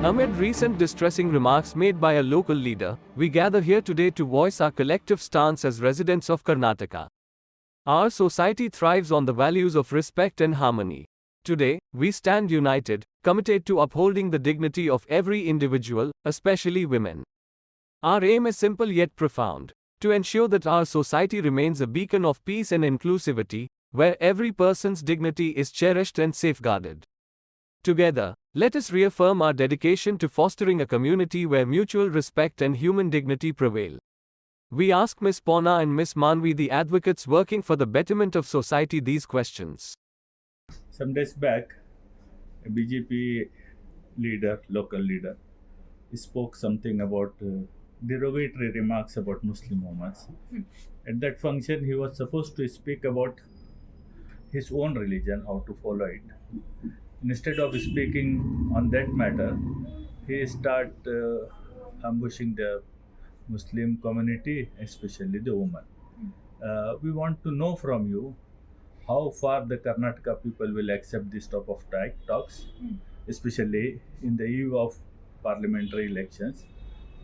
Amid recent distressing remarks made by a local leader, we gather here today to voice our collective stance as residents of Karnataka. Our society thrives on the values of respect and harmony. Today, we stand united, committed to upholding the dignity of every individual, especially women. Our aim is simple yet profound: to ensure that our society remains a beacon of peace and inclusivity, where every person's dignity is cherished and safeguarded. Together, let us reaffirm our dedication to fostering a community where mutual respect and human dignity prevail. We ask Ms. Pona and Ms. Manvi, the advocates working for the betterment of society, these questions. Some days back, a BJP leader, local leader, spoke something about derogatory remarks about Muslim women. At that function, he was supposed to speak about his own religion, how to follow it. Instead of speaking on that matter, he started ambushing the Muslim community, especially the women. We want to know from you how far the Karnataka people will accept this type of talks, especially in the eve of parliamentary elections.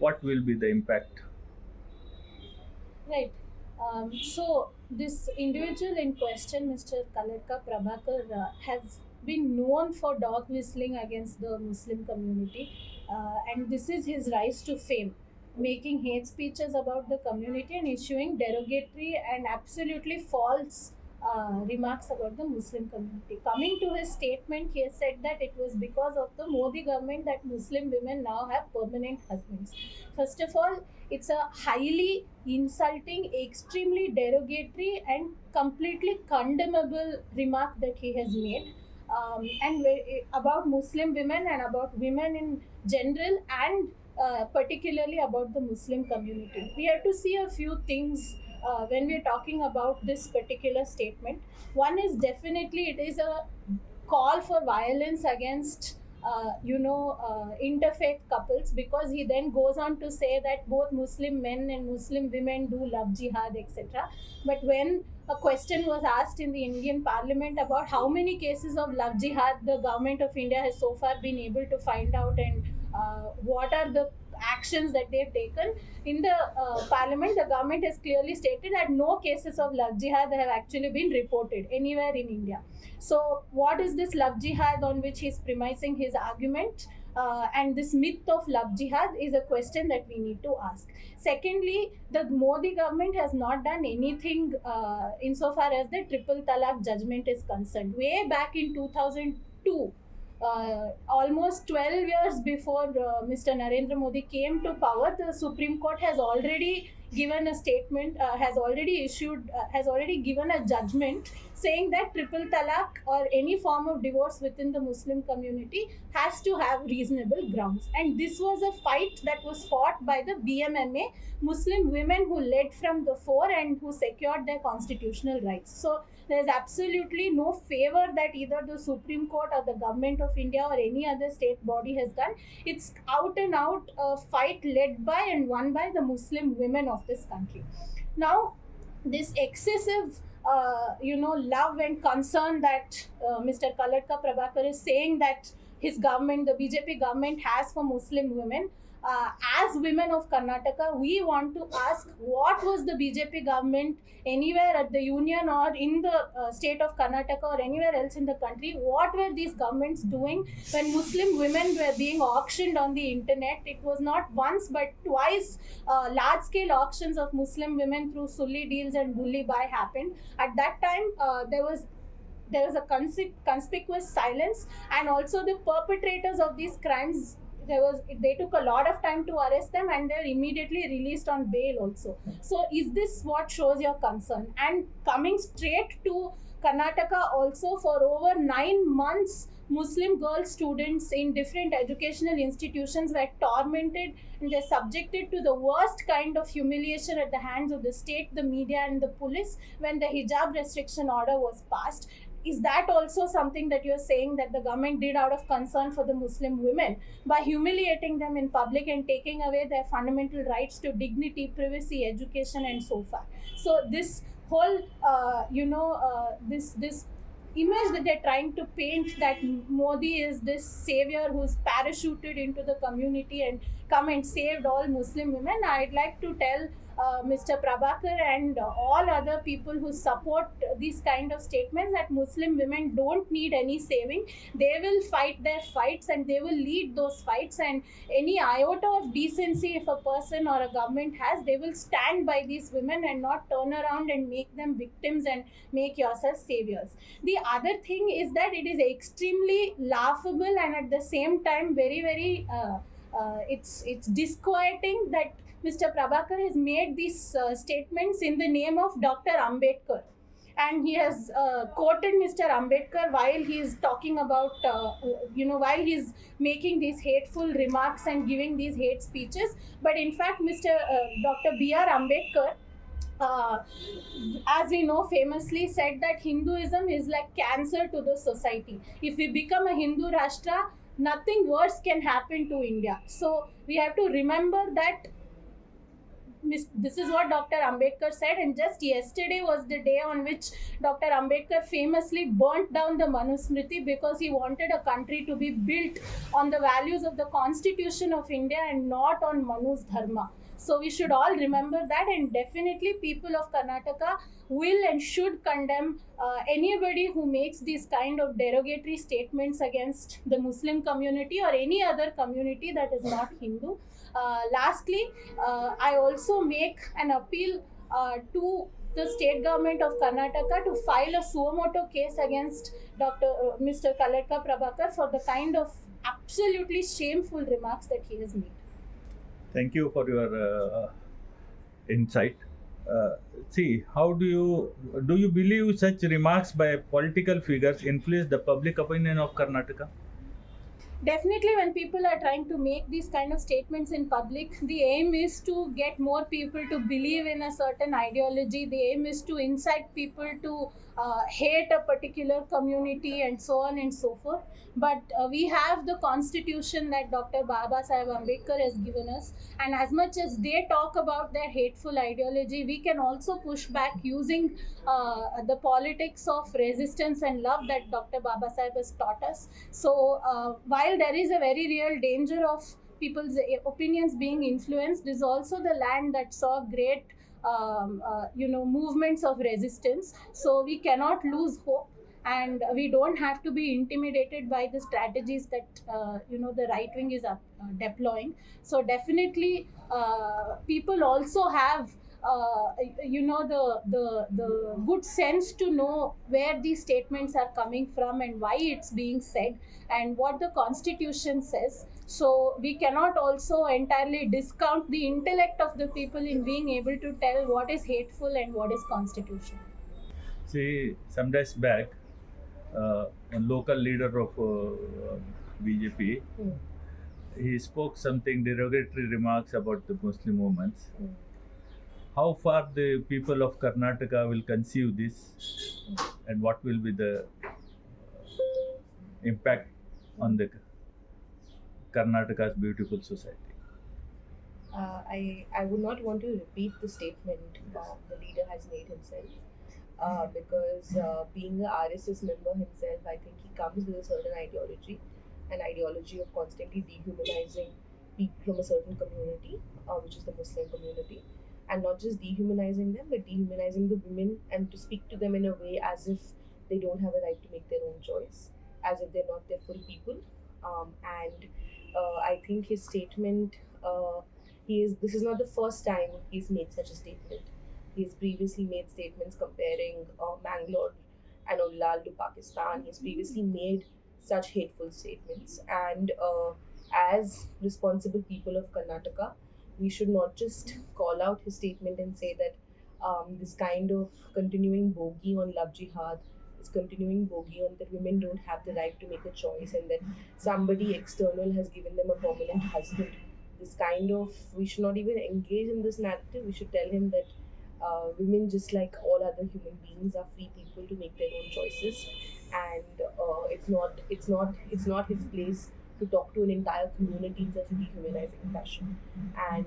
What will be the impact? Right. So this individual in question, Mr. Karnataka Prabhakar, has been known for dog whistling against the Muslim community, and this is his rise to fame, making hate speeches about the community and issuing derogatory and absolutely false remarks about the Muslim community. Coming to his statement, he has said that it was because of the Modi government that Muslim women now have permanent husbands. First of all, it's a highly insulting, extremely derogatory, and completely condemnable remark that he has made. About Muslim women and about women in general, and particularly about the Muslim community. We have to see a few things when we're talking about this particular statement. One is definitely it is a call for violence against interfaith couples, because he then goes on to say that both Muslim men and Muslim women do love jihad, etc. But when a question was asked in the Indian Parliament about how many cases of love jihad the government of India has so far been able to find out, and what are the actions that they've taken in the Parliament, the government has clearly stated that no cases of love jihad have actually been reported anywhere in India. So, what is this love jihad on which he's premising his argument? And this myth of love jihad is a question that we need to ask. Secondly, the Modi government has not done anything insofar as the triple talaq judgment is concerned. Way back in 2002, almost 12 years before Mr. Narendra Modi came to power, the Supreme Court has already given a statement, has already given a judgment saying that triple talaq or any form of divorce within the Muslim community has to have reasonable grounds. And this was a fight that was fought by the BMMA, Muslim women who led from the fore and who secured their constitutional rights. So there's absolutely no favor that either the Supreme Court or the government of India or any other state body has done. It's out and out a fight led by and won by the Muslim women of this country. Now, this excessive love and concern that Mr. Karnataka Prabhakar is saying that his government, the BJP government, has for Muslim women. As women of Karnataka, we want to ask, what was the BJP government anywhere at the union or in the state of Karnataka or anywhere else in the country? What were these governments doing when Muslim women were being auctioned on the internet? It was not once but twice large-scale auctions of Muslim women through Sulli deals and bully buy happened. At that time, there was a conspicuous silence, and also the perpetrators of these crimes, they took a lot of time to arrest them, and they're immediately released on bail also. So is this what shows your concern? And coming straight to Karnataka also, for over 9 months, Muslim girl students in different educational institutions were tormented, and they're subjected to the worst kind of humiliation at the hands of the state, the media, and the police when the hijab restriction order was passed. Is that also something that you're saying that the government did out of concern for the Muslim women by humiliating them in public and taking away their fundamental rights to dignity, privacy, education, and so far? So this whole, this image that they're trying to paint, that Modi is this savior who's parachuted into the community and come and saved all Muslim women. I'd like to tell Mr. Prabhakar and all other people who support these kind of statements that Muslim women don't need any saving. They will fight their fights and they will lead those fights, and any iota of decency if a person or a government has, they will stand by these women and not turn around and make them victims and make yourself saviors. The other thing is that it is extremely laughable and at the same time very it's disquieting that Mr. Prabhakar has made these statements in the name of Dr. Ambedkar, and he has quoted Mr. Ambedkar while he is talking about, while he's making these hateful remarks and giving these hate speeches. But in fact, Dr. B.R. Ambedkar, uh, as we know, famously said that Hinduism is like cancer to the society. If we become a Hindu Rashtra, nothing worse can happen to India. So we have to remember that this is what Dr. Ambedkar said, and just yesterday was the day on which Dr. Ambedkar famously burnt down the Manusmriti because he wanted a country to be built on the values of the Constitution of India and not on Manu's Dharma. So we should all remember that, and definitely people of Karnataka will and should condemn anybody who makes these kind of derogatory statements against the Muslim community or any other community that is not Hindu. Lastly, I also make an appeal to the state government of Karnataka to file a suo motu case against Mr. Kalletka Prabhakar for the kind of absolutely shameful remarks that he has made. Thank you for your insight. See, how do you believe such remarks by political figures influence the public opinion of Karnataka? Definitely, when people are trying to make these kind of statements in public, the aim is to get more people to believe in a certain ideology. The aim is to incite people to hate a particular community and so on and so forth. But we have the constitution that Dr. Baba Sahib Ambedkar has given us, and as much as they talk about their hateful ideology, we can also push back using the politics of resistance and love that Dr. Baba Sahib has taught us. So while there is a very real danger of people's opinions being influenced, is also the land that saw great movements of resistance. So we cannot lose hope, and we don't have to be intimidated by the strategies that the right wing is deploying. So definitely people also have the good sense to know where these statements are coming from and why it's being said and what the constitution says. So we cannot also entirely discount the intellect of the people in being able to tell what is hateful and what is constitutional. See, some days back, a local leader of BJP, he spoke something derogatory remarks about the Muslim women. How far the people of Karnataka will conceive this, and what will be the impact on the Karnataka's beautiful society? I would not want to repeat the statement the leader has made himself, because being a RSS member himself, I think he comes with a certain ideology, an ideology of constantly dehumanizing people from a certain community, which is the Muslim community, and not just dehumanizing them, but dehumanizing the women and to speak to them in a way as if they don't have a right to make their own choice, as if they're not their full people. And I think his statement, this is not the first time he's made such a statement. He's previously made statements comparing Mangalore and Ullal to Pakistan. He's previously made such hateful statements. And as responsible people of Karnataka, we should not just call out his statement and say that this kind of continuing bogey on love jihad, this continuing bogey on that women don't have the right to make a choice and that somebody external has given them a permanent husband. This kind of, we should not even engage in this narrative. We should tell him that women, just like all other human beings, are free people to make their own choices, and it's not his place to talk to an entire community in such a dehumanizing fashion. And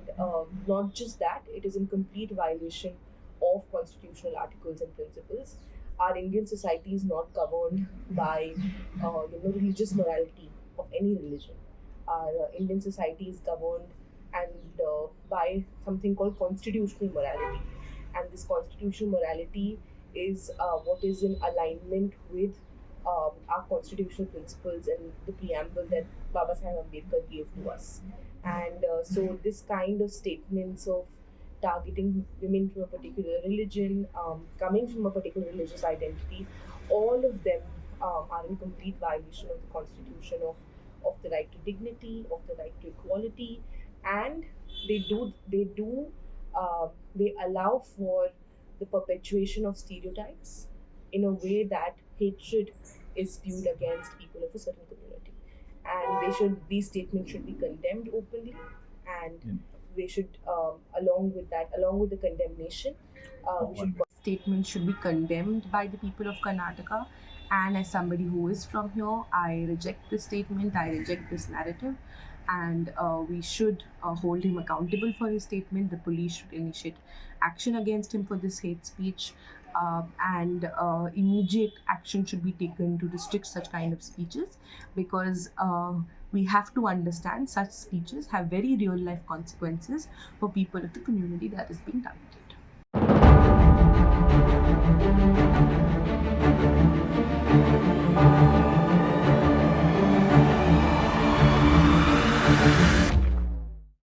not just that, it is in complete violation of constitutional articles and principles. our Indian society is not governed by religious morality of any religion. Our Indian society is governed and by something called constitutional morality, and this constitutional morality is what is in alignment with our constitutional principles and the preamble that Baba Sahib Ambedkar gave to us. And so, this kind of statements of targeting women from a particular religion, coming from a particular religious identity, all of them are in complete violation of the constitution of the right to dignity, of the right to equality, and they allow for the perpetuation of stereotypes in a way that hatred is spewed against people of a certain community, and these statements should be condemned openly, and Yeah. they should along with the condemnation, statements should be condemned by the people of Karnataka. And as somebody who is from here, I reject this statement, I reject this narrative, and we should hold him accountable for his statement. The police should initiate action against him for this hate speech, and immediate action should be taken to restrict such kind of speeches, because we have to understand such speeches have very real life consequences for people of the community that is being targeted.